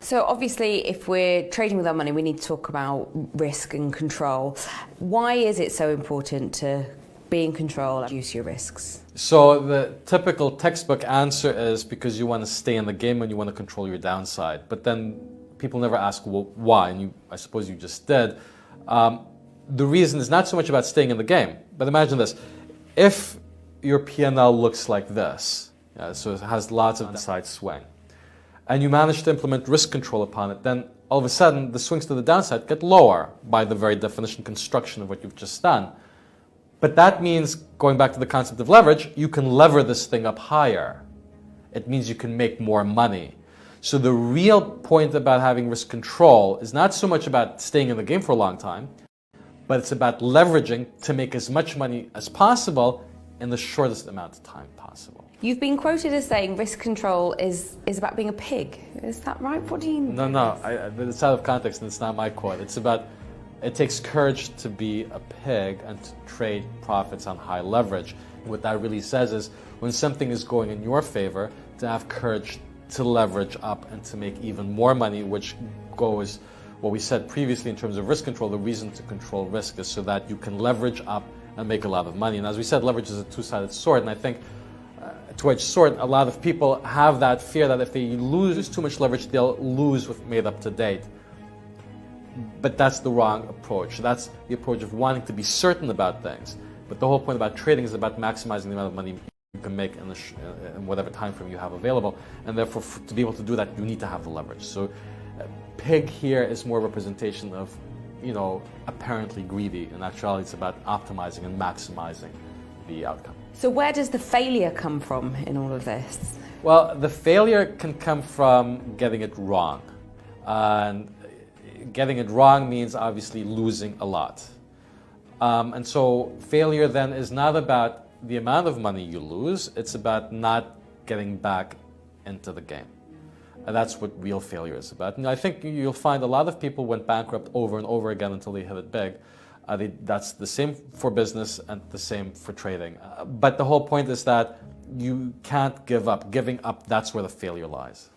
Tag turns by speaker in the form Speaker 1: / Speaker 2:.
Speaker 1: So obviously, if we're trading with our money, we need to talk about risk and control. Why is it so important to be in control and reduce your risks?
Speaker 2: So the typical textbook answer is because you want to stay in the game and you want to control your downside. But then people never ask, well, why? And I suppose you just did. The reason is not so much about staying in the game, but imagine this. If your P&L looks like this, so it has lots of downside swing, and you manage to implement risk control upon it, then all of a sudden the swings to the downside get lower by the very definition, construction of what you've just done. But that means, going back to the concept of leverage, you can lever this thing up higher. It means you can make more money. So the real point about having risk control is not so much about staying in the game for a long time, but it's about leveraging to make as much money as possible in the shortest amount of time possible.
Speaker 1: You've been quoted as saying risk control is about being a pig. Is that right? What do you mean?
Speaker 2: No, it's out of context and it's not my quote. It's about, it takes courage to be a pig and to trade profits on high leverage. What that really says is when something is going in your favor, to have courage to leverage up and to make even more money, which goes what we said previously in terms of risk control. The reason to control risk is so that you can leverage up and make a lot of money. And as we said, leverage is a two-sided sword, and I think two-edged sword, a lot of people have that fear that if they lose too much leverage, they'll lose what's made up to date. But that's the wrong approach. That's the approach of wanting to be certain about things. But the whole point about trading is about maximizing the amount of money you can make in whatever time frame you have available. And therefore, to be able to do that, you need to have the leverage. So pig here is more a representation of, apparently greedy. In actuality, it's about optimizing and maximizing the outcome.
Speaker 1: So where does the failure come from in all of this?
Speaker 2: Well, the failure can come from getting it wrong. And getting it wrong means obviously losing a lot. And so failure then is not about the amount of money you lose, it's about not getting back into the game. And that's what real failure is about. And I think you'll find a lot of people went bankrupt over and over again until they hit it big. That's the same for business and the same for trading. But the whole point is that you can't give up. Giving up, that's where the failure lies.